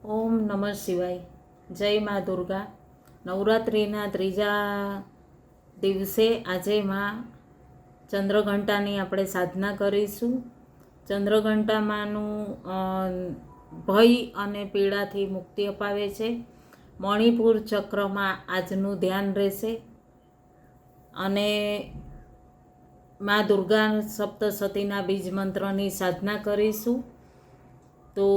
ઓમ નમઃ શિવાય. જય મા દુર્ગા. નવરાત્રિના ત્રીજા દિવસે આજે માં ચંદ્રઘંટાની આપણે સાધના કરીશું. ચંદ્રઘંટામાંનું ભય અને પીડાથી મુક્તિ અપાવે છે. મણિપુર ચક્રમાં આજનું ધ્યાન રહેશે અને મા દુર્ગા સપ્તસતીના બીજ મંત્રની સાધના કરીશું. તો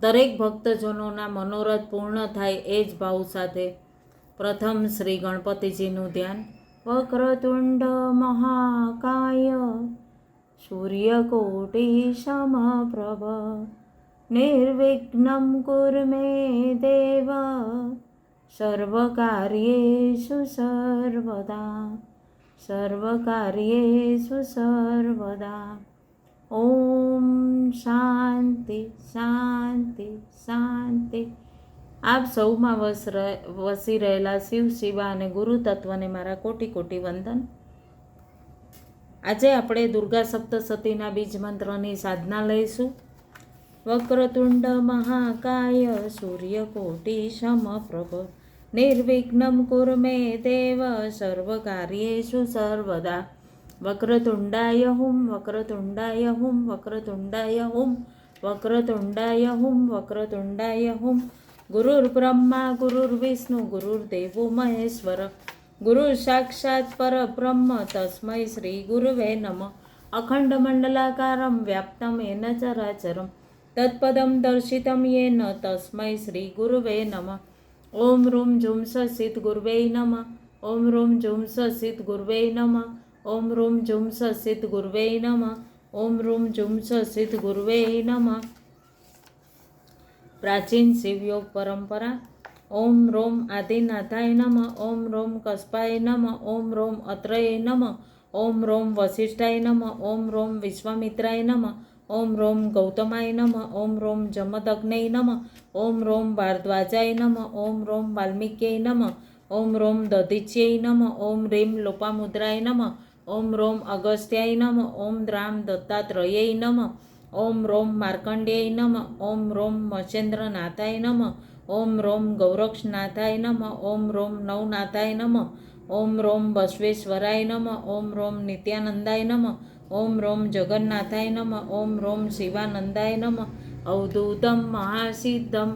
દરેક ભક્તજનોના મનોરથ પૂર્ણ થાય એ જ ભાવ સાથે પ્રથમ શ્રી ગણપતિજીનું ધ્યાન. વક્રતુંડ મહાકાય સૂર્યકોટી સમપ્રભ નિર્વિઘ્ન કુરુ મે દેવ સર્વકાર્યેષુ સર્વદા સર્વકાર્યેષુ સર્વદા. ઓમ શાંતિ શાંતિ શાંતિ. આપ સૌમાં વસી રહેલા શિવ, શિવા અને ગુરુ તત્વને મારા કોટી કોટી વંદન. આજે આપણે દુર્ગા સપ્તસતીના બીજ મંત્રની સાધના લઈશું. વક્રતુંડ મહાકાય સૂર્યકોટી સમપ્રભ નિર્વિઘ્ન કુરુ મે દેવ સર્વકાર્યેષુ સર્વદા. વક્રતુંડાય હુમ વક્રતુંડાય હુમ વક્રતુંડાય હુમ વક્રતુંડાય હુમ વક્રતુંડાય હુમ. ગુરુર્બ્રહ્મા ગુરુર્વિષ્ણુ ગુરુર્દેવો મહેશ્વર ગુરુ સાક્ષાત પરબ્રહ્મ તસ્મૈ શ્રી ગુરુવે નમઃ. અખંડ મંડલાકારમ વ્યાપ્તમ येन ચરાચરમ તત્પદમ દર્શિતમ येन તસ્મૈ શ્રી ગુરુવે નમઃ. ઓમ રૂમ ઝુમ સસિત ગુરુવે નમઃ. ઓમ રૂમ ઝુમ સસિત ગુરુવે નમઃ. ઓમ રૂમ ઝુમ સસિત ગુરુવે નમઃ. ઓમ રૂમ ઝુમ સસિત ગુરુવે નમઃ. પ્રાચીન શિવયોગ પરંપરા. ઓમ રોમ આદિનાથાય નમઃ. ઓમ રોમ કસ્પાય નમઃ. ઓમ રોમ અત્રય નમઃ. ઓમ રોમ વસિષ્ઠાય નમઃ. ઓમ રોમ વિશ્વામિત્રાય નમઃ. ઓમ રોમ ગૌતમાય નમઃ. ઓમ રોમ જમદગ્નય નમઃ. ઓમ રોમ ભારદ્વાજાય નમઃ. ઓમ રોમ વાલ્મીક્યય નમઃ. ઓમ રોમ દધીચ્યય નમઃ. ઓમ રીમ લોપામુદ્રાય નમઃ. ઓમ રોમ અગસ્ત્યાય નમઃ. ઓમ દ્રામ દત્તાત્રયય નમઃ. ઓમ રોમ માર્કંડેય નમઃ. ઓમ રોમ મચેન્દ્રનાથાય નમઃ. ઓમ રોમ ગૌરક્ષનાથાય નમઃ. ઓમ રોમ નવનાથાય નમઃ. ઓમ રોમ બસવેશ્વરાય નમઃ. ઓમ રોમ નિત્યાનંદાય નમઃ. ઓમ રોમ જગન્નાથાય નમઃ. ઓમ રોમ શિવાનંદાય નમઃ. અવધૂતમ મહાસિદ્ધમ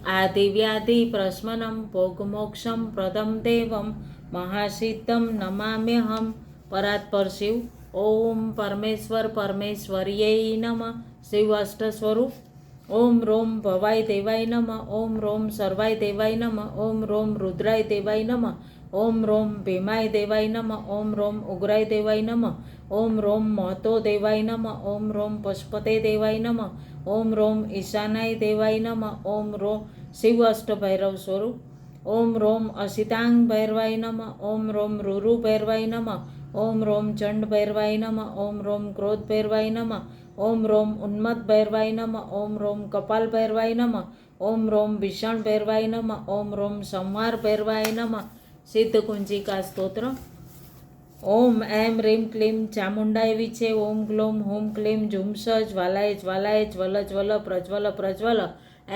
આદિવ્યાધિ પ્રશમનમ ભોગમોક્ષમ પ્રદમ દેવમ મહાસિદ્ધમ નમામ્યહમ. પરાત્પર શિવ. ઓમ પરમેશ્વર પરમેશ્વર્યૈ નમઃ. શિવ અષ્ટ સ્વરૂપ. ઓમ રોમ ભવાય દેવાય નમઃ. ઓમ રોમ સર્વાય દેવાય નમઃ. ઓમ રોમ રુદ્રાય દેવાય નમઃ. ઓમ રોમ ભીમાય દેવાય નમઃ. ઓમ રોમ ઉગ્રાય દેવાય નમઃ. ઓમ રોમ મહતો દેવાય નમઃ. ઓમ રોમ પશુપતે દેવાય નમઃ. ઓમ રોમ ઈશાનાય દેવાય નમઃ. ઓમ રોમ શિવ અષ્ટ ભૈરવ સ્વરૂપ. ઓમ રોમ અસિતાંગ ભૈરવાય નમઃ. ઓમ રોમ રૂરુ ભૈરવાય નમઃ. ઓમ રોમ ચંડ ભૈરવાય નમઃ. ઓમ રોમ ક્રોધ ભૈરવાય નમઃ. ઓમ રોમ ઉન્મત્ત ભૈરવાય નમઃ. ઓમ રોમ કપાલ ભૈરવાય નમઃ. ઓમ રોમ ભીષણ ભૈરવાય નમઃ. ઓમ રોમ સંહાર ભૈરવાય નમઃ. સિદ્ધ કુંજિકા સ્તોત્ર. ઓમ એમ રીમ ક્લીમ ચામુંડાય વિછે. ઓમ ગ્લોમ હોમ ક્લીમ ઝુમસ જ્વાલાય જ્વાલાય જ્વલ જ્વલ પ્રજ્વલ પ્રજ્વલ.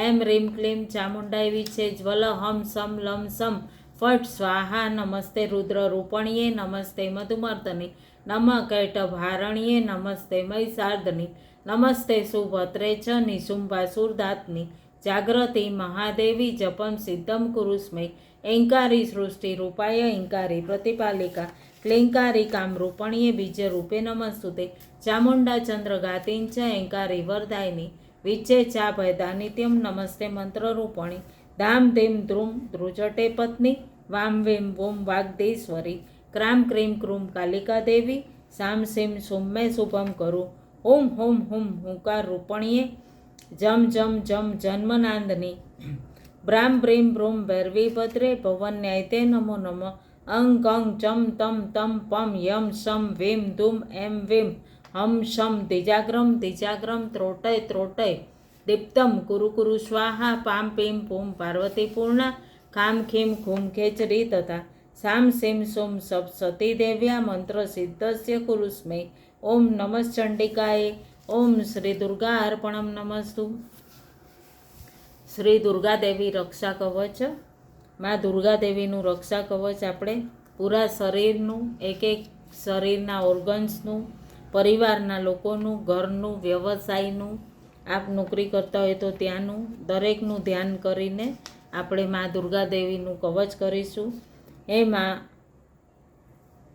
એમ રીમ ક્લીમ ચામુંડાય વિછે જ્વલ હમ સમ લમ સમ ફટ સ્વાહા. નમસ્તે રુદ્ર રૂપણીએ. નમસ્તે મધુમર્દની. નમઃ કૈટભારણીએ. નમસ્તે મહિષાર્દની. નમસ્તે સુભદ્રે ચ નિશુંભાસુરદાતની. જાગ્રતિ મહાદેવી જપમ સિદ્ધમ કુરુસ્મૈ. એંકારી સૃષ્ટિ રૂપાય એંકારી પ્રતિપાલિકા. ક્લિંકારી કામરૂપણીએ બીજ રૂપે નમસ્તુતે. ચામુંડા ચંદ્રઘાતિન ચ એંકારી વરદાયની. વિચ્ચે ચા ભયદા નિત્યમ. નમસ્તે મંત્રરૂપણી. ધામ ધીમ ધ્રુમ ધ્રુજટે પત્ની. વામ વેમ વોમ વાગ્દેશ્વરી. ક્રામ ક્રીમ ક્રૂમ કાલિકા દેવી. સામ સીમ સુમ મે શુભમ કરું. ઓમ હોમ હુમ હુંકાર રૂપણીએ. જમ જમ જમ જન્મનાંદની. બ્રામ બ્રીમ બ્રૂમ ભૈરવી ભદ્રે. ભવન ન્યાયતે નમો નમઃ. અંગ કંગ ચમ તમ તમ પમ યમ શમ વીમ ધૂમ એમ વીમ હમ શમ દિજાગ્રમ દિજાગ્રમ ત્રોટય ત્રોટય દીપ્તમ કુરુ કુરુ સ્વાહા. પામ પીમ પૂમ પાર્વતી પૂર્ણા. ખામ ખીમ ખૂમ ખેચરી તથા. સામ સીમ સોમ સપ સતી દેવ્યા. મંત્ર સિદ્ધસ્ય કુરુસ્મૈ. ઓમ નમઃ ચંડિકાય. ઓમ શ્રી દુર્ગા અર્પણમ નમસ્તુ. શ્રી દુર્ગાદેવી રક્ષા કવચ. મા દુર્ગાદેવીનું રક્ષા કવચ આપણે પૂરા શરીરનું, એક એક શરીરના ઓર્ગન્સનું, પરિવારના લોકોનું, ઘરનું, વ્યવસાયનું, આપ નોકરી કરતા હોય તો ત્યાંનું દરેકનું ધ્યાન કરીને આપણે મા દુર્ગાદેવીનું કવચ કરીશું. એમાં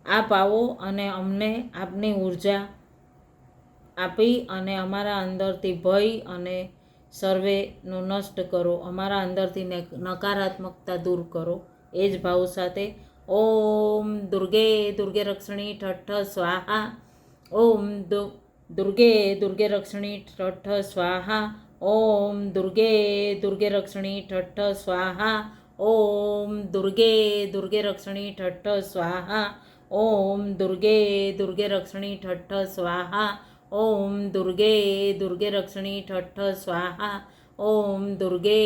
આપ આવો અને અમને આપની ઉર્જા આપી અને અમારા અંદરથી ભય અને સર્વેનો નષ્ટ કરો, અમારા અંદરથી નકારાત્મકતા દૂર કરો. એ જ ભાવ સાથે ઓમ દુર્ગે દુર્ગે રક્ષણી ઠઠ્ઠ સ્વાહા. ઓમ દુર્ગે દુર્ગે રક્ષણી ઠઠ્ઠ સ્વાહા. ઓમ દુર્ગે દુર્ગે રક્ષણી ઠઠ્ઠ સ્વાહા. ઓમ દુર્ગે દુર્ગે રક્ષણી ઠઠ્ઠ સ્વાહા. ઓમ દુર્ગે દુર્ગે રક્ષણી ઠઠ્ઠ સ્વાહા. ઓમ દુર્ગે દુર્ગે રક્ષણી ઠઠ્ઠ સ્વાહા. ઓમ દુર્ગે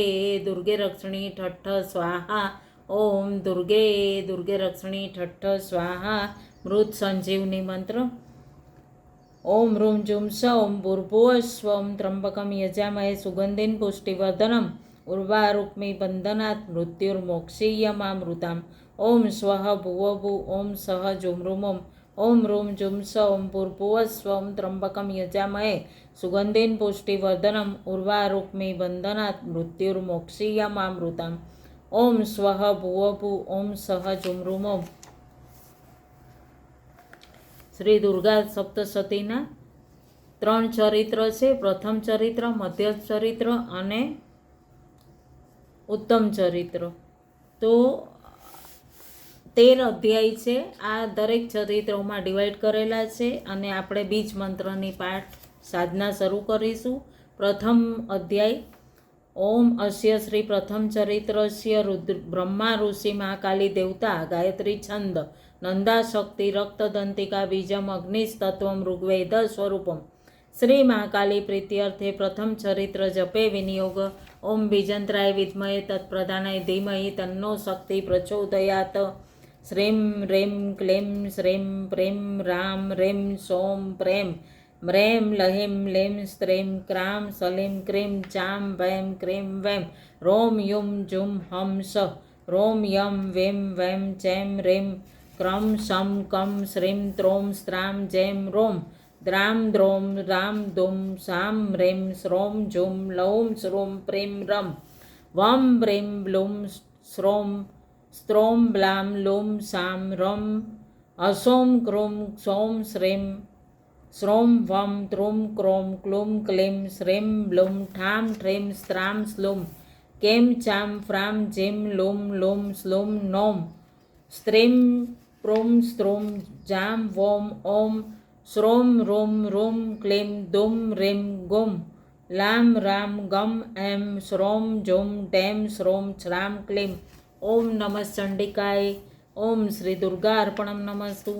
દુર્ગે રક્ષણી ઠઠ્ઠ સ્વાહા. ઓમ દુર્ગે દુર્ગે રક્ષણી ઠઠ્ઠ સ્વાહા. મૃત સંજીવની મંત્ર. ઓમ રૂમ જુમ સ ઓમ ભૂર્ભુવઃ સ્વ ઓમ ત્રંબકમ યજામહે સુગંધિન પુષ્ટિવર્ધનમ ઉર્વારુક્મિ બંધનાत् મૃત્યુર્મોક્ષીયમામૃતામ. ઓમ સ્વઃ ભુવભુ ઓમ સહ જુમૃમોમ. ઓમ રૂમ જુમ સ ઓમ ભૂર્ભુવઃ સ્વ ઓમ ત્રંબકમ યજામહે સુગંધિન પુષ્ટિવર્ધનમ ઉર્વારુક્મિ બંધનાत् મૃત્યુર્મોક્ષીયમામૃતામ. ઓમ સ્વઃ ભુવભુ ઓમ સહ જુમૃમોમ. શ્રી દુર્ગા સપ્તશતીના 3 ચરિત્ર છે. પ્રથમ ચરિત્ર, મધ્ય ચરિત્ર અને ઉત્તમ ચરિત્ર. તો 13 અધ્યાય છે. આ દરેક ચરિત્રોમાં ડિવાઈડ કરેલા છે અને આપણે બીજ મંત્રની પાઠ સાધના શરૂ કરીશું. પ્રથમ અધ્યાય. ઓમ અસ્ય શ્રી પ્રથમ ચરિત્રસ્ય બ્રહ્મા ઋષિ મહાકાલી દેવતા ગાયત્રી છંદ નંદા શક્તિ રક્તદંતિકા બીજમ અગ્નિસ્તત્વમ ઋગ્વેદ સ્વરૂપમ. શ્રી મહાકાલી પ્રીત્યર્થે પ્રથમ ચરિત્ર જપે વિનિયોગ. ઓમ બીજંત્રાય વિદ્મહે તત્પ્રધાનાય ધીમહિ તન્નો શક્તિ પ્રચોદયાત. શ્રીમ રેમ ક્લેમ શ્રેમ પ્રેમ રામ રેમ સોમ પ્રેમ म्रें लहिं लें स्त्रें क्रां सलिं क्रीं चां वैं क्रीं वैं रों युं जुं हं सः रों यं वें वैं चैं रें क्रं शं कं श्रीं त्रों स्त्रां जैं रों द्रां द्रों रां दुं सां ह्रीं श्रों जुं लौं श्रूं प्रीं रं वं व्रीं ब्लूं श्रों स्त्रों ब्लां लूं सां रं असौं क्रूं सौं श्रीं श्रों वं त्रुं क्रों क्लूं क्लीं श्रीं ब्लूं ठां ठ्रीं स्त्रां स्लूं कें चां फ्रां जीं लूं लूं स्लूं नौं स्त्रीं प्रूं स्त्रूं जां वों ॐ श्रों रूं रूं क्लीं दुं ह्रीं गुं लां रां गं ऐं श्रों जुं टें श्रों छ्रां क्लीं. ओम नमः चंडिकाय. ओम श्री दुर्गा अर्पणं नमस्तु.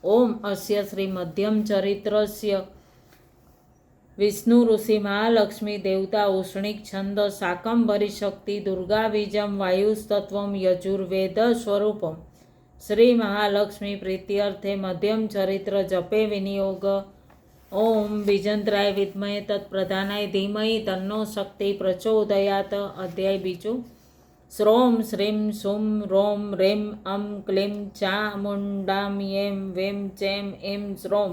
ओम अस्य श्री मध्यम चरित्रस्य विष्णु ऋषि महालक्ष्मी देवता उष्णिक छंद शाकंभरी शक्ति दुर्गा बीजम वायुस्तत्वम यजुर्वेद स्वरूपम. श्री महालक्ष्मी प्रीत्यर्थे मध्यम चरित्र जपे विनियोग. ओम बीजंत्राय विद्महे तत्प्रधानाय धीमहि तन्नो शक्ति प्रचोदयात्. अध्याय बीजो. श्रों श्रीं सुं रों ह्रीं अं क्लीं चामुण्डां यें वें चैं ऐं श्रों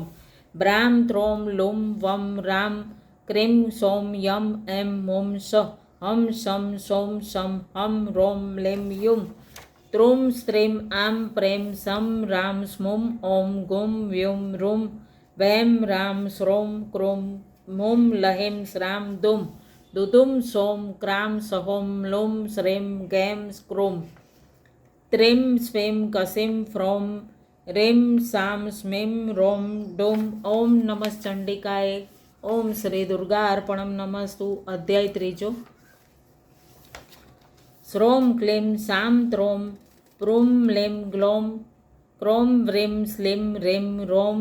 ब्रां त्रों लूं वं रां क्रीं सौं यं ऐं मुं सः हं शं सौं शं हं रों लीं युं त्रुं स्त्रीं आं प्रें सं रां स्मुं ॐ गुं व्युं रुं वैं रां श्रों क्रूं मुं लहिं स्रां दुं दुदुं सों क्रां सहों लूं श्रीं गैं स्क्रूं त्रीं स्वीं कसीं फ्रौं रीं सां स्मीं रों डुं. ओम नमः चंडिकाय. ओम श्री दुर्गा अर्पणं नमस्तु. अध्याय त्रीजो. श्रों क्लीं सां त्रों प्रूं लीं ग्लौं क्रों व्रीं स्लीं रीं रों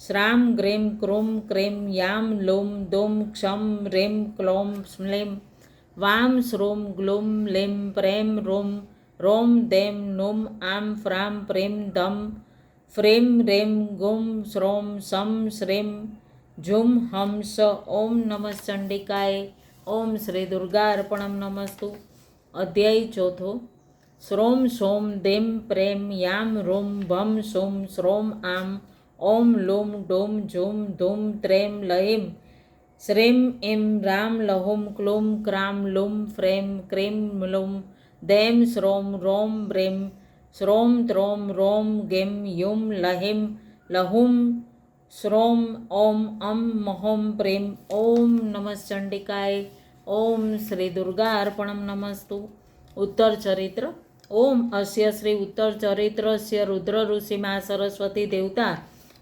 श्रां ग्रीं क्रूं क्रीं यां लूं दुं क्षं ह्रीं क्लौं स्लीं वां श्रूं ग्लूं लीं प्रें रुं रों दें नुं आं फ्रां प्रीं दं फ्रीं रीं गुं श्रों शं श्रीं जुं हं स. ओम नमः चंडिकाय. ઓમ શ્રી દુર્ગાર્પણમ નમસ્તુ. અધ્યાય ચોથો. શ્રોમ સોમ દેમ પ્રેમ યામ રોમ ભમ સોમ શ્રોમ આમ ઓમ લોમ ડોમ ઝોમ ધૂમ ત્રેમ લહીમ શ્રેમ એમ રામ લહોમ ક્લોમ ક્રામ લુમ ફ્રેમ ક્રીમ લોમ દેમ શ્રોમ રોમ બ્રેમ શ્રોમ ત્રોમ રોમ ગેમ યુમ લહિમ લહુમ શ્રોમ ઓમ અમ મહોમ પ્રેમ. ઓમ નમઃ ચંડિકાય. ઓમ શ્રી દુર્ગાર્પણમ નમસ્તુ. ઉત્તર ચરિત્ર. ઓમ અસ્ય શ્રી ઉત્તર ચરિત્રસ્ય રુદ્ર ઋષિમા સરસ્વતી દેવતા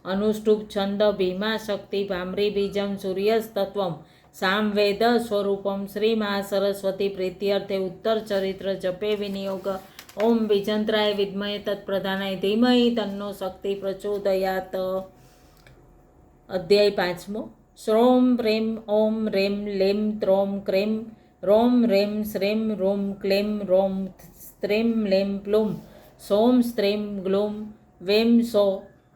અનુષ્ટુપ છંદ ભીમા શક્તિ ભામ્રી બીજમ સૂર્યસ્તત્વમ સામવેદ સ્વરૂપમ શ્રી મા સરસ્વતી પ્રીત્યર્થે ઉત્તર ચરિત્ર જપે વિનિયોગ. ઓમ બીજંત્રાય વિદ્મહે તત્પ્રધાનાય ધીમહિ તન્નો શક્તિ પ્રચોદયાત. અધ્યાય પાંચમો. શ્રોમ પ્રેમ ઓમ રેમ લેમ ત્રોમ ક્રેમ રોમ રેમ શ્રેમ રોમ ક્લેમ રોમ સ્ત્રેમ લેમ પ્લુમ સોમ સ્ત્રેમ ગ્લોમ વેમ સો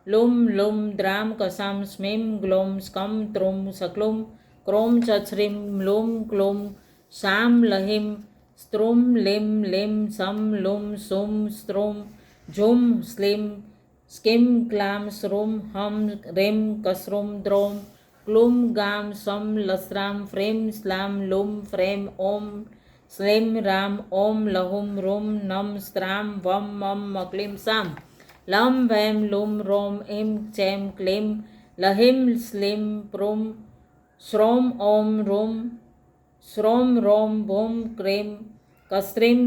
લુમ લુમ દ્રામ કસામ સ્મેમ ગ્લોમ સ્કમ ત્રુમ સક્લુમ ક્રોમ ચછ્રીમ લુમ ક્લોમ શામ લહિમ સ્ત્રુમ લેમ લેમ સમ લુમ સુમ સ્ત્રુમ ઝુમ સ્લીમ સ્કિમ ક્લામ શ્રુમ હમ રેમ કસ્રુમ દ્રોમ ક્લુમ ગામ સમ લસ્રામ ફ્રેમ સ્લામ લુમ ફ્રેમ ઓમ સ્લેમ રામ ઓમ લહુમ રૂમ નમ સ્ત્રામ વમ મમ મક્લીમ સામ લમ વેમ લુમ રોમ એમ ચેમ ક્લેમ લહિમ સ્લીમ પ્રુમ શ્રોમ ઓમ રૂમ શ્રોમ રોમ ભૂમ ક્રેમ કસ્ત્રીમ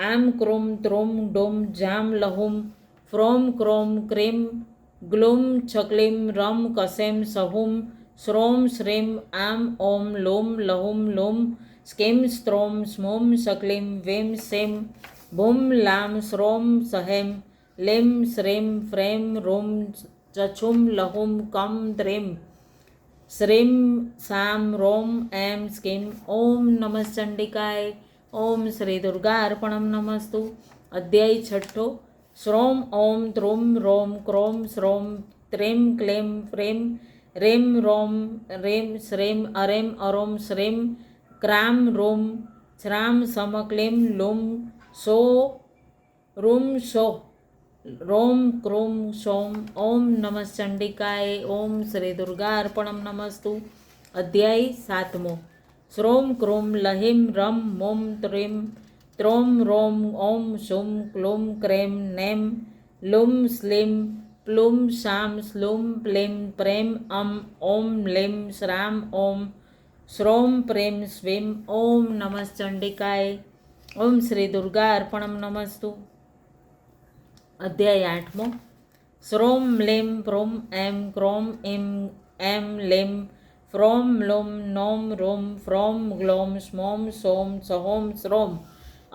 આમ ક્રુમ ત્રુમ ડુમ જામ લહુમ ફ્રોમ ક્રોમ ક્રીમ ગ્લુમ છક્લીમ રમ કસેમ સહુમ શ્રોમ શ્રીમ આમ ઓમ લોમ લહુમ લોમ સ્કેમ સ્ત્રોમ સ્મોમ શકલીમ વેમ સેમ ભૂમ લામ શ્રોમ સહેમ લેમ શ્રેમ ફ્રેમ રોમ ચછુમ લહુમ કમ દ્રેમ શ્રીમ સામ રોમ એમ સ્કીમ. ઓમ નમઃ ચંડિકાય. ઓમ શ્રી દુર્ગાર્પણમ નમસ્તુ. અધ્યાય છઠ્ઠો. શ્રોમ ઓમ ત્રુમ રોમ ક્રોમ શ્રોમ ત્રેમ ક્લેમ પ્રેમ રેમ રોમ રેમ શ્રેમ અરેમ અરોમ શ્રેમ ક્રામ રોમ શ્રામ સમક્લેમ લુમ સો રૂમ શો રોમ ક્રોમ સોમ. ઓમ નમઃ ચંડિકાય. ઓમ શ્રી દુર્ગાર્પણમ નમસ્તુ. અધ્યાય સાતમો. શ્રોમ ક્રોમ લહિમ રમ મોમ ત્રેમ ત્રોમ રોમ ઓમ શુમ ક્લુમ ક્રેમ નેમ લુમ સ્લીમ પ્લુમ શામ સ્લુમ પ્લેમ પ્રેમ અમ ઓમ લેમ શ્રામ ઓમ શ્રોમ પ્રેમ સ્વીમ. ઓમ નમઃ ચંડિકાય. ઓમ શ્રી દુર્ગાર્પણમ નમસ્તુ. અધ્યાય આઠમો. શ્રોમ લેમ પ્રોમ એમ ક્રોમ એમ લેમ ફ્રોમ લોમ નોમ રોમ ફ્રોમ ગ્લોમ સ્મોમ સોમ સહોમ શ્રોમ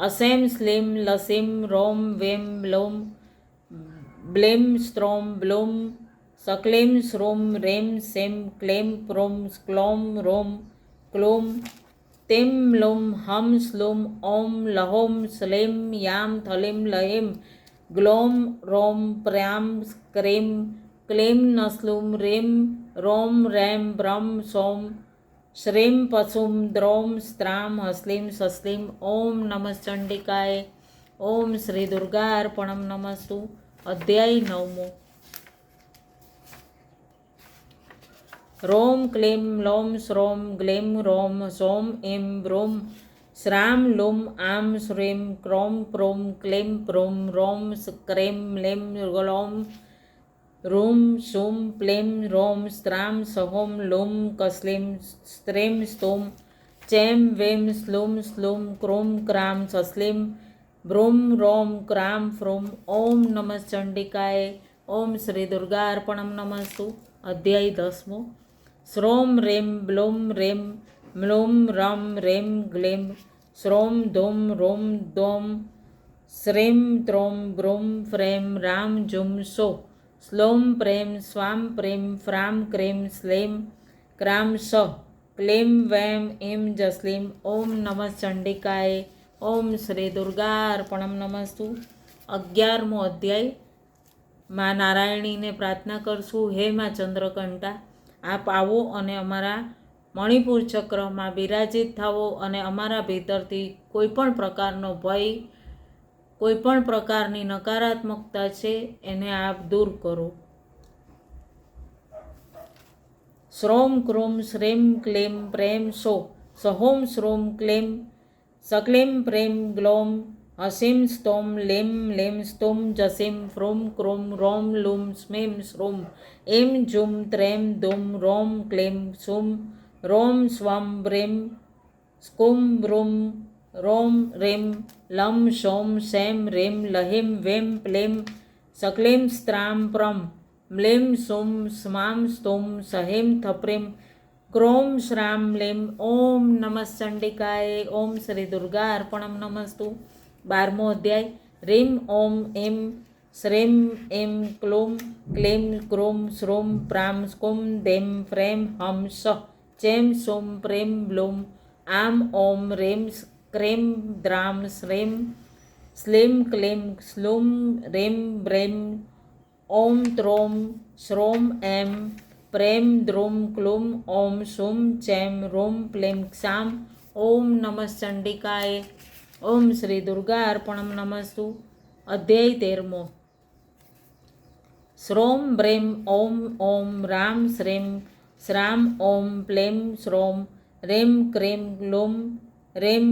અસેમ સ્લીમ લસીમ રોમ વેમ લોમ બ્લેમ સ્ત્રોમ બ્લુમ સક્લેમ શ્રોમ રેમ સેમ ક્લેમ પ્રોમ ક્લોમ રોમ ક્લુમ તેમ લુમ હમ સ્લુમ ઓમ લહોમ સ્લેમ યામ થલીમ લહિમ ગ્લોમ રોમ પ્રામ ક્રેમ ક્લેમ નસ્લુમ રેમ રોમ રેમ બ્રહ્મ સોમ શ્રીમ પશુમ દ્રોમ સ્ત્રામ હસ્લીમ સસ્લીમ. ઓમ નમઃ ચંડિકાય. ઓમ શ્રી દુર્ગાર્પણમ નમસ્તુ. અધ્યાય નવમો. રોમ ક્લેમ લોમ શ્રોમ ગ્લેમ રોમ સોમ એમ બ્રોમ શ્રામ લુમ આમ શ્રેમ ક્રોમ પ્રોમ ક્લેમ પ્રોમ રોમ ક્રેમ લેમ ગ્લોમ રૂમ શુમ પ્લેમ રોમ સ્ત્રામ સહોમ લુમ કસ્લીમ સ્ત્રેમ સ્તોમ ચેમ વેમ સ્લુમ સ્લુમ ક્રોમ ક્રામ સસ્લીમ બ્રૂમ રોમ ક્રામ ફ્રોમ. ઓમ નમઃ ચંડિકાય. ઓમ શ્રી દુર્ગાર્પણમ નમસ્તુ. અધ્યાય દસમો. શ્રોમ રેમ બ્લુમ રેમ મ્લુમ રમ રેમ ગ્લેમ શ્રોમ ધૂમ રોમ દોમ શ્રેમ ત્રોમ બ્રૂમ ફ્રેમ રામ ઝુમ સો સ્લોમ પ્રેમ સ્વામ પ્રેમ ફ્રામ ક્રેમ સ્લેમ ક્રામ સ ક્લેમ વેમ એમ જસ્લીમ. ઓમ નમઃ ચંડિકાય. ઓમ શ્રી દુર્ગાર્પણમ નમસ્તુ. 11મો અધ્યાય. મા નારાયણીને પ્રાર્થના કરશું, હે મા ચંદ્રકંટા, આપ આવો અને અમારા મણિપુર ચક્રમાં બિરાજિત થાવો અને અમારા ભીતરથી કોઈ પણ પ્રકારનો ભય, કોઈ પણ પ્રકારની નકારાત્મકતા છે એને આપ દૂર કરો. શ્રોમ ક્રોમ શ્રેમ ક્લેમ પ્રેમ સો સહોમ શ્રોમ ક્લેમ સક્લેમ પ્રેમ ગ્લોમ હસીમ સ્તોમ લેમ લેમ સ્તોમ જસીમ ફ્રોમ ક્રોમ રોમ લૂમ સ્મેમ શ્રોમ એમ જુમ ત્રેમ દુમ રોમ ક્લેમ સુમ રોમ સ્વમ બ્રેમ સ્કુમ બ્રુમ રોમ રેમ લમ શોમ શેમ રેમ લહિમ વેમ પ્લેમ સક્લેમ સ્ત્રામ પ્રમ મ્લેમ સોમ સ્મામ સ્તોમ સહેમ થપ્રેમ ક્રોમ શ્રામ લેમ. ઓમ નમઃ ચંડિકાય. ઓમ શ્રી દુર્ગા અર્પણમ નમસ્તુ. 12મો અધ્યાય. રીમ ઓમ એમ શ્રેમ એમ ક્લોમ ક્લેમ ક્રોમ શ્રોમ પ્રામ સ્કુમ દેમ ફ્રેમ હમ સ ચેમ સોમ પ્રેમ બ્લોમ આમ ઓમ રેમ ક્રેમ દ્રામ શ્રેમ સ્લેમ ક્લેમ સ્લુમ રેમ બ્રેમ ઓમ ત્રોમ શ્રોમ એમ પ્રેમ દ્રોમ ક્લુમ ઓમ સુમ ચેમ રોમ પ્લેમ ક્ષામ. ઓમ નમઃ ચંડિકાય. ઓમ શ્રી દુર્ગા અર્પણમ નમસ્તુ. અધ્યાય 13મો. શ્રોમ બ્રેમ ઓમ ઓમ રામ શ્રેમ શ્રામ ઓમ પ્લેમ શ્રોમ રેમ ક્રેમ ગ્લોમ રેમ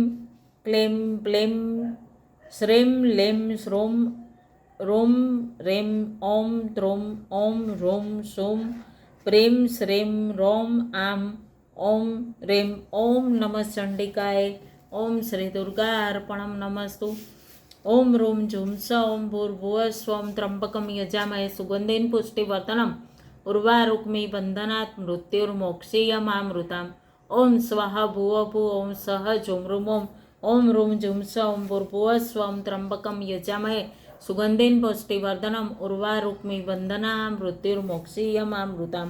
ક્લેમ પ્લેમ શ્રેમ લેમ શ્રોમ રોમ રેમ ઓમ ત્રોમ ઓમ રોમ સોમ પ્રેમ શ્રેમ રોમ આમ ઓમ રેમ. ઓમ નમઃ ચંડિકાય. ઓમ શ્રી દુર્ગા અર્પણમ નમસ્તુ. ઓમ રૂમ ઝુમ સ ઓમ ભૂર્ભુવઃ સ્વં ત્રંબકમ યજામહે સુગંધિન પુષ્ટિવર્ધનમ ઉર્વારુક્મી બંધનાત મૃત્યુર્મોક્ષીયમામૃતામ. ઓમ સ્વાહા ભુવ ભૂ ઓમ સહ ઝુમૃમ ઓમ. ઓમ રૂમ ઝુમ સ ઓમ ભૂર્ભુવઃ સ્વં ત્રંબકમ યજામહે સુગંધિન પુષ્ટિવર્ધનમ ઉર્વારુક્મી બંધના મૃત્યુર્મોક્ષીયમામૃતામ.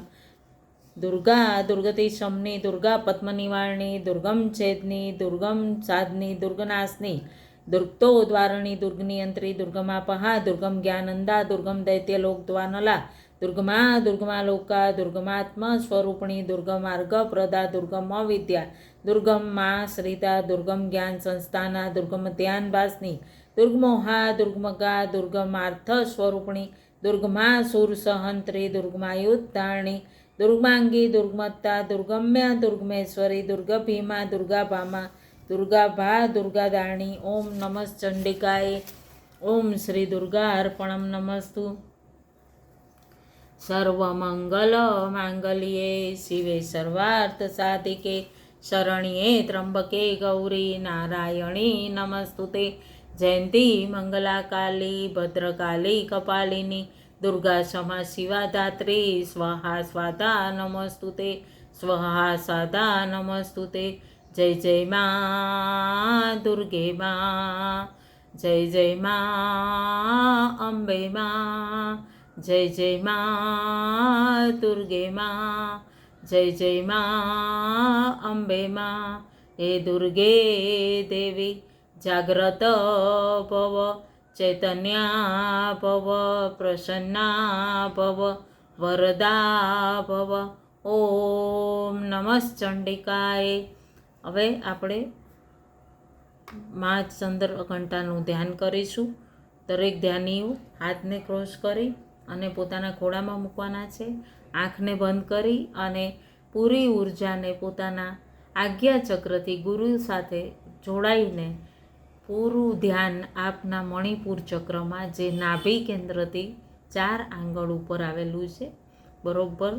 દુર્ગા દુર્ગતિ શમની, દુર્ગા પદ્મનિવારણી, દુર્ગમ છેદની, દુર્ગમ સાધની, દુર્ગનાશની, દુર્ગતોદ્વારણી, દુર્ગનિયંત્રી, દુર્ગમાપહા, દુર્ગમ જ્ઞાનંદા, દુર્ગમ દૈત્યલોક દ્વાનલા, દુર્ગમા દુર્ગમાલોકા, દુર્ગમાત્મ સ્વરૂપિણી, દુર્ગમાર્ગપ્રદા, દુર્ગમ અવિદ્યા, દુર્ગમ મા શ્રિતા, દુર્ગમ જ્ઞાન સંસ્થાના, દુર્ગમ ધ્યાન વાસની, દુર્ગમોહા, દુર્ગમગા, દુર્ગમાર્થ સ્વરૂપિણી, દુર્ગમા સુર સહંત્રી, દુર્ગમાયુદ્ધારણી, દુર્ગમાંગી, દુર્ગમત્તા, દુર્ગમ્ય, દુર્ગમેશ્વરી, દુર્ગભીમા, દુર્ગાભામા, દુર્ગાભા, દુર્ગાદારણી. ઓમ નમઃ ચંડિકાય. ઓમ શ્રી દુર્ગા અર્પણમ નમસ્તુ. સર્વમંગલ માંગલ્યે શિવે સર્વાર્થ સાધિકે શરણ્યે ત્રંબકે ગૌરી નારાયણી નમસ્તુતે. જયંતી મંગલા કાલી ભદ્રકાલી કપાલિની દુર્ગા ક્ષમા શિવા ધાત્રી સ્વાહા સ્વાધા નમસ્તુતે. સ્વાહા સાધા નમસ્તુતે. જય જય મા દુર્ગે મા, જય જય મા અંબે મા, જય જય મા દુર્ગે મા, જય જય મા અંબે મા. હે દુર્ગે દેવી જાગ્રત ભવ, ચૈતન્યા ભવ, પ્રસન્ના ભવ, વરદા ભવ. ઓમ નમઃ ચંડિકાય. હવે આપણે મા ચંદ્રઘંટાનું ધ્યાન કરીશું. દરેક ધ્યાનીઓ હાથને ક્રોસ કરી અને પોતાના ખોળામાં મૂકવાના છે. આંખને બંધ કરી અને પૂરી ઉર્જાને પોતાના આજ્ઞાચક્રથી ગુરુ સાથે જોડાઈને પૂરું ધ્યાન આપના મણિપુર ચક્રમાં, જે નાભી કેન્દ્રથી 4 આંગળ ઉપર આવેલું છે, બરોબર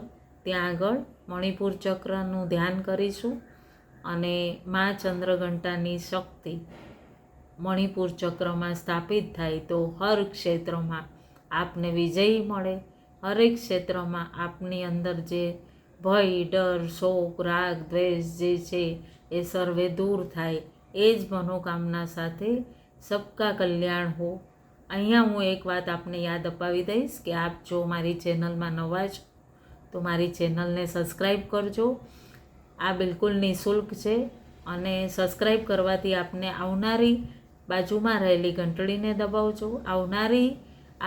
ત્યાં આગળ મણિપુર ચક્રનું ધ્યાન કરીશું. અને મા ચંદ્રઘંટાની શક્તિ મણિપુર ચક્રમાં સ્થાપિત થાય તો હર ક્ષેત્રમાં આપને વિજય મળે. હરેક ક્ષેત્રમાં આપની અંદર જે ભય, ડર, શોક, રાગ, દ્વેષ જે છે એ સર્વે દૂર થાય. એ જ મનોકામના સાથે સબકા કલ્યાણ હો. અહીંયા હું એક વાત આપને યાદ અપાવી દઈશ કે આપ જો મારી ચેનલમાં નવા છો તો મારી ચેનલને સબસ્ક્રાઈબ કરજો. આ બિલકુલ નિઃશુલ્ક છે અને સબસ્ક્રાઈબ કરવાથી આપને આવનારી બાજુમાં રહેલી ઘંટડીને દબાવજો. આવનારી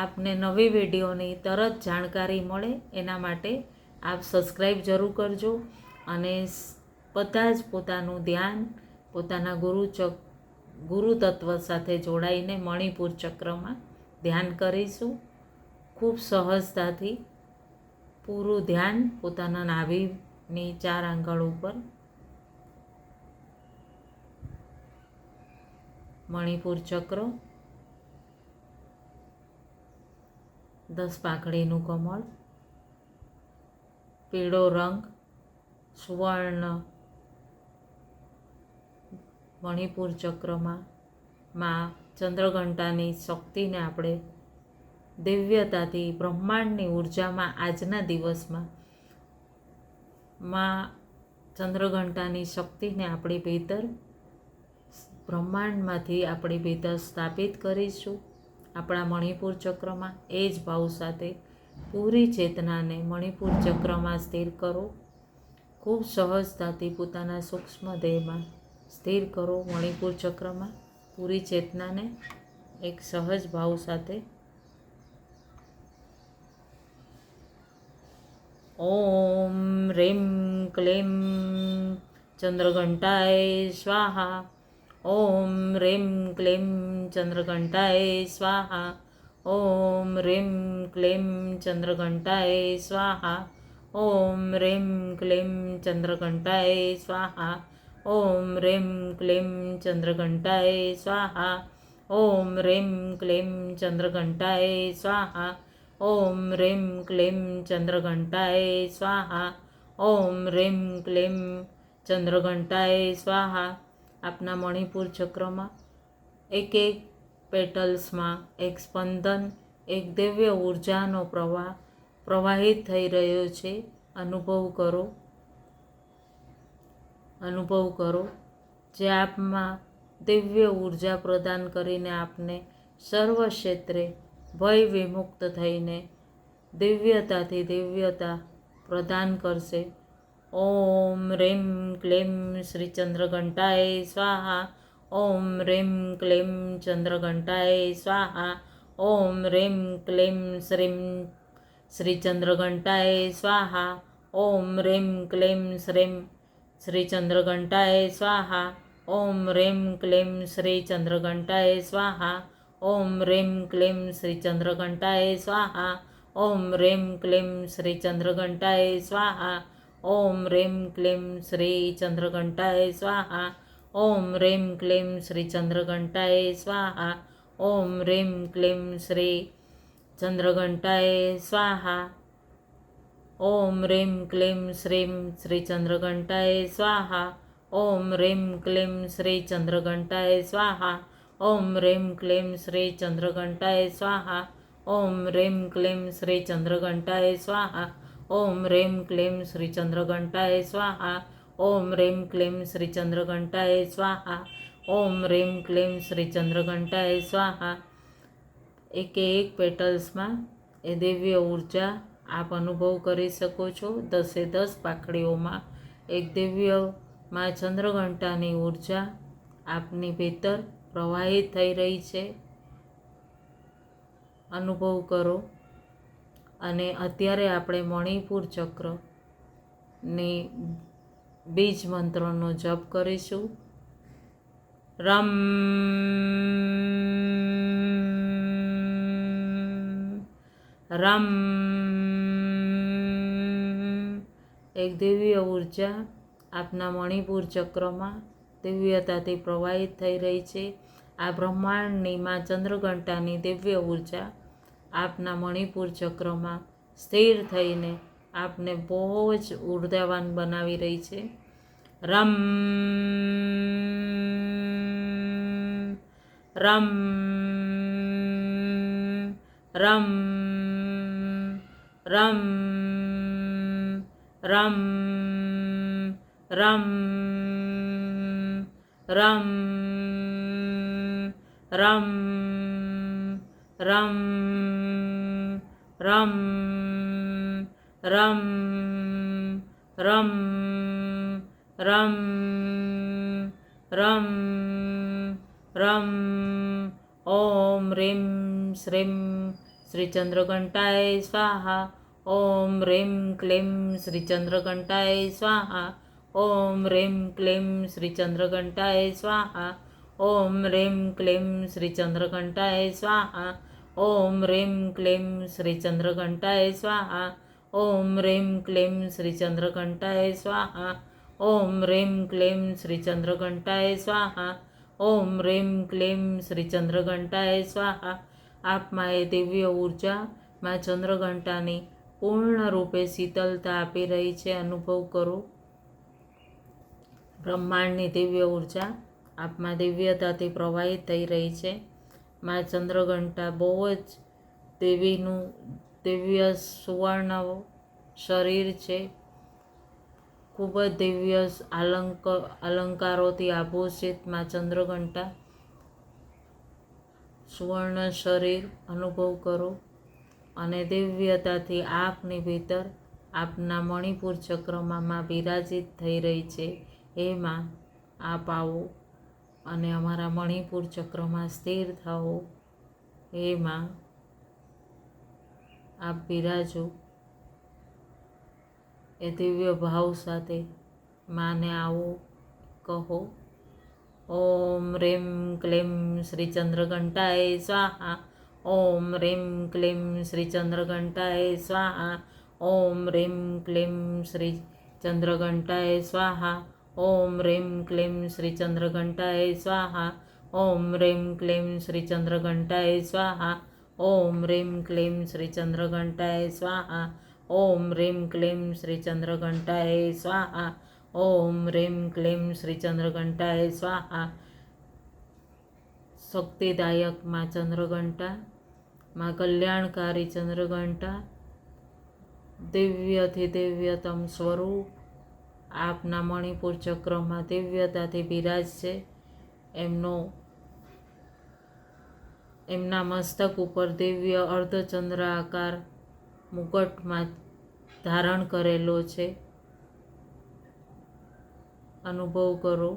આપને નવી વિડીયોની તરત જાણકારી મળે એના માટે આપ સબસ્ક્રાઈબ જરૂર કરજો. અને બધા જ પોતાનું ધ્યાન પોતાના ગુરુ તત્વ સાથે જોડાઈને મણિપુર ચક્રમાં ધ્યાન કરીશું. ખૂબ સહજતાથી પૂરું ધ્યાન પોતાના નાભીની 4 આંગળ ઉપર મણિપુર ચક્ર, 10 પાંખડીનું કમળ, પીળો રંગ, સુવર્ણ મણિપુર ચક્રમાં માં ચંદ્રઘંટાની શક્તિને આપણે દિવ્યતાથી બ્રહ્માંડની ઉર્જામાં આજના દિવસમાં માં ચંદ્રઘંટાની શક્તિને આપણી ભીતર બ્રહ્માંડમાંથી આપણી ભીતર સ્થાપિત કરીશું. આપણા મણિપુર ચક્રમાં એ જ ભાવ સાથે પૂરી ચેતનાને મણિપુર ચક્રમાં સ્થિર કરો. ખૂબ સહજતાથી પોતાના સૂક્ષ્મ દેહમાં સ્થિર કરો. મણિપુર ચક્રમાં પૂરી ચેતનાને એક સહજ ભાવ સાથે ઓમ રીમ ક્લીમ ચંદ્રઘંટાય સ્વાહા. ઓમ રીમ ક્લીમ ચંદ્રઘંટાય સ્વાહા. ઓમ રીમ ક્લીમ ચંદ્રઘંટાય સ્વાહા. ઓમ રીમ ક્લીમ ચંદ્રઘંટાય સ્વાહા. ઓમ રીમ ક્લીમ ચંદ્રઘંટાય સ્વાહા. ઓમ રીમ ક્લીમ ચંદ્રઘંટાય સ્વાહા. ઓમ રીમ ક્લીમ ચંદ્રઘંટાય સ્વાહા. ઓમ રીમ ક્લીમ ચંદ્રઘંટાય સ્વાહા. આપના મણિપુર ચક્રમાં એક પેટલ્સમાં એક સ્પંદન, એક દિવ્ય ઉર્જાનો પ્રવાહ પ્રવાહિત થઈ રહ્યો છે. અનુભવ કરો જે આપમાં દિવ્ય ઉર્જા પ્રદાન કરીને આપને સર્વ ક્ષેત્રે ભય વિમુક્ત થઈને દિવ્યતાથી દિવ્યતા પ્રદાન કરશે. ઓમ રીમ ક્લીમ શ્રી ચંદ્રઘંટાય સ્વાહા. ઓમ રીમ ક્લીમ ચંદ્રઘંટાય સ્વાહા. ઓમ રીમ ક્લીમ શ્રી ચંદ્રઘંટાય સ્વાહા. ઓમ રીમ ક્લીમ શ્રી ચંદ્રઘંટાય સ્વાહા. ઓમ રીમ ક્લીમ શ્રી ચંદ્રઘંટાય સ્વાહા. ઓમ રીમ ક્લીમ શ્રી ચંદ્રઘંટાય સ્વાહા. ઓમ રીમ ક્લીમ શ્રી ચંદ્રઘંટાય સ્વાહા. ઓમ રીમ ક્લીમ શ્રી ચંદ્રઘંટાય સ્વાહા. ઓમ રીમ ક્લીમ શ્રી ચંદ્રઘંટાય સ્વાહા. ઓમ રીમ ક્લીમ શ્રી ચંદ્રઘંટાય સ્વાહા. ઓમ રીમ ક્લીમ શ્રી ચંદ્રઘંટાય સ્વાહા. ઓમ રીમ ક્લીમ શ્રી ચંદ્રઘંટાય સ્વાહા. ઓમ રીમ ક્લીમ શ્રી ચંદ્રઘંટાય સ્વાહા. ઓમ રીમ ક્લીમ શ્રી ચંદ્રઘંટાય સ્વાહા. ઓમ રીમ ક્લીમ શ્રી ચંદ્રઘંટાય સ્વાહા. ઓમ રીમ ક્લીમ શ્રી ચંદ્રઘંટાય સ્વાહા. ઓમ રીમ ક્લીમ શ્રી ચંદ્રઘંટાય સ્વાહા. એક પેટલ્સમાં એ દિવ્ય ઉર્જા આપ અનુભવ કરી શકો છો. 10 પાંખડીઓમાં એક દિવ્ય માં ચંદ્રઘંટાની ઉર્જા આપની ભીતર પ્રવાહિત થઈ રહી છે. અનુભવ કરો. અને અત્યારે આપણે મણિપુર ચક્રની બીજ મંત્રનો જપ કરીશું. રમ રમ. એક દિવ્ય ઉર્જા આપના મણિપુર ચક્રમાં દિવ્યતાથી પ્રવાહિત થઈ રહી છે. આ બ્રહ્માંડની માં ચંદ્રઘંટાની દિવ્ય ઉર્જા આપના મણિપુર ચક્રમાં સ્થિર થઈને આપને બહુ જ ઉર્જાવાન બનાવી રહી છે. રમ રમ રમ રમ રમ રમ રમ રમ રમ રમ રમ રમ રમ રમ રમ. ઓમ રીમ શ્રીમ શ્રી ચંદ્રઘંટાય સ્વાહા. ઓમ રીમ ક્લીમ શ્રી ચંદ્રઘંટાય સ્વાહા. ઓમ રેમ ક્લેમ શ્રી ચંદ્રઘંટાય સ્વાહા. ઓમ રેમ ક્લેમ શ્રી ચંદ્રઘંટાય સ્વાહા. ઓમ રેમ ક્લેમ શ્રી ચંદ્રઘંટાય સ્વાહા. ઓમ રેમ ક્લેમ શ્રી ચંદ્રઘંટાય સ્વાહા. ઓમ રેમ ક્લેમ શ્રી ચંદ્રઘંટાય સ્વાહા. ઓમ રેમ ક્લેમ શ્રી ચંદ્રઘંટાય સ્વાહા. આપમાં એ દિવ્ય ઉર્જા માં ચંદ્રઘંટાની પૂર્ણ રૂપે શીતલતા આપી રહી છે. અનુભવ કરો. બ્રહ્માંડની દિવ્ય ઉર્જા આપમાં દિવ્યતાથી પ્રવાહિત થઈ રહી છે. માં ચંદ્રઘંટા બહુ જ દેવીનું દિવ્ય સુવર્ણ શરીર છે. ખૂબ જ દિવ્ય અલંકારોથી આભૂષિત માં ચંદ્રઘંટા સુવર્ણ શરીર અનુભવ કરો અને દિવ્યતાથી આપની ભીતર આપના મણિપુર ચક્રમાં બિરાજિત થઈ રહી છે. એમાં આપ આવો અને અમારા મણિપુર ચક્રમાં સ્થિર થાઓ. એમાં આપ બિરાજો. એ દિવ્ય ભાવ સાથે માને આવો કહો. ઓમ રેમ ક્લેમ શ્રી ચંદ્રઘંટાય સ્વાહા. ઓમ રેમ ક્લેમ શ્રી ચંદ્રઘંટાય સ્વાહા. ઓમ રેમ ક્લેમ શ્રી ચંદ્રઘંટાય સ્વાહા. ઓમ રેમ ક્લેમ શ્રી ચંદ્રઘંટાય સ્વાહા. ઓમ રેમ ક્લેમ શ્રી ચંદ્રઘંટાય સ્વાહા. ઓમ રેમ ક્લેમ શ્રી ચંદ્રઘંટાય સ્વાહા. ઓમ રેમ ક્લેમ શ્રી ચંદ્રઘંટાય સ્વાહા. ઓમ રેમ ક્લેમ શ્રી ચંદ્રઘંટાય સ્વાહા. શક્તિદાયક માં ચંદ્રઘંટા, માં કલ્યાણકારી ચંદ્રઘંટા, દિવ્યથી દિવ્યતમ સ્વરૂપ આપના મણિપુર ચક્રમાં દિવ્યતાથી બિરાજશે. એમના મસ્તક ઉપર દિવ્ય અર્ધચંદ્ર આકાર મુકટમાં ધારણ કરેલો છે. અનુભવ કરો.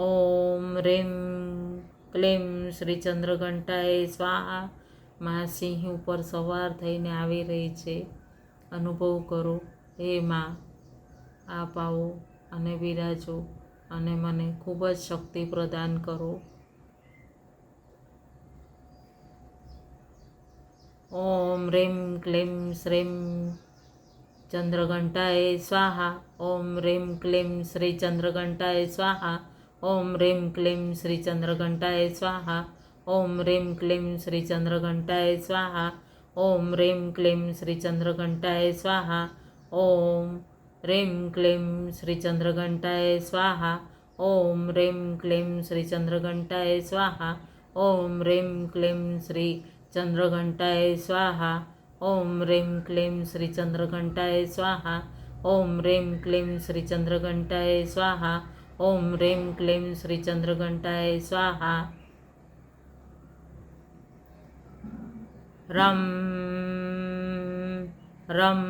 ઓમ રેમ ક્લેમ શ્રી ચંદ્રઘંટાય સ્વાહા. માં સિંહ ઉપર સવાર થઈને આવી રહી છે. અનુભવ કરો. હે માં આપ આવો અને બિરાજો અને મને ખૂબ જ શક્તિ પ્રદાન કરો. ઓમ રેમ ક્લેમ શ્રેમ ચંદ્રઘંટાય સ્વાહા. ઓમ રેમ ક્લેમ શ્રી ચંદ્રઘંટાય સ્વાહા. ઓમ રેમ ક્લેમ શ્રી ચંદ્રઘંટાય સ્વાહા. ઓમ રેમ ક્લેમ શ્રી ચંદ્રઘંટાય સ્વાહા. ઓમ રેમ ક્લેમ શ્રી ચંદ્રઘંટાય સ્વાહા. ઓમ રેમ ક્લેમ શ્રી ચંદ્રઘંટાય સ્વાહા. ઓમ રેમ ક્લેમ શ્રી ચંદ્રઘંટાય સ્વાહા. ઓમ રેમ ક્લેમ શ્રી ચંદ્રઘંટાય સ્વાહા. ઓમ રેમ ક્લેમ શ્રી ચંદ્રઘંટાય સ્વાહા. ઓમ રેમ ક્લેમ શ્રી ચંદ્રઘંટાય સ્વાહા. ઓમ રેમ ક્લેમ શ્રી ચંદ્રઘંટાય સ્વાહા. રમ રમ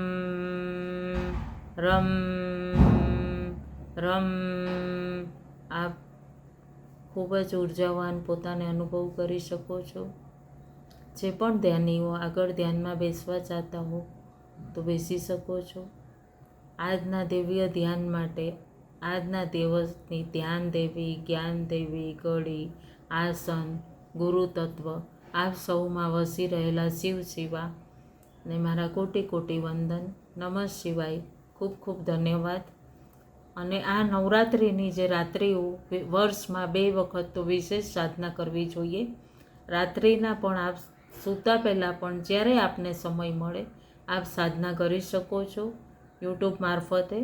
રમ રમ. આપ ખૂબ જ ઉર્જાવાન પોતાને અનુભવ કરી શકો છો. જે પણ ધ્યાનીઓ આગળ ધ્યાનમાં બેસવા ચાહતા હો તો બેસી શકો છો. આજના દિવ્ય ધ્યાન માટે આજના દિવસની ધ્યાન દેવી, જ્ઞાન દેવી, ગળી, આસન, ગુરુ તત્વ આપ સૌમાં વસી રહેલા શિવ શિવા ને મારા કોટી કોટી વંદન. નમઃ શિવાય. ખૂબ ખૂબ ધન્યવાદ. અને આ નવરાત્રિની જે રાત્રિઓ વર્ષમાં 2 વખત તો વિશેષ સાધના કરવી જોઈએ. રાત્રિના પણ આપ સૂતા પહેલાં પણ જ્યારે આપને સમય મળે આપ સાધના કરી શકો છો યુટ્યુબ મારફતે.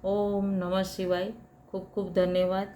ઓમ નમઃ શિવાય. ખૂબ ખૂબ ધન્યવાદ.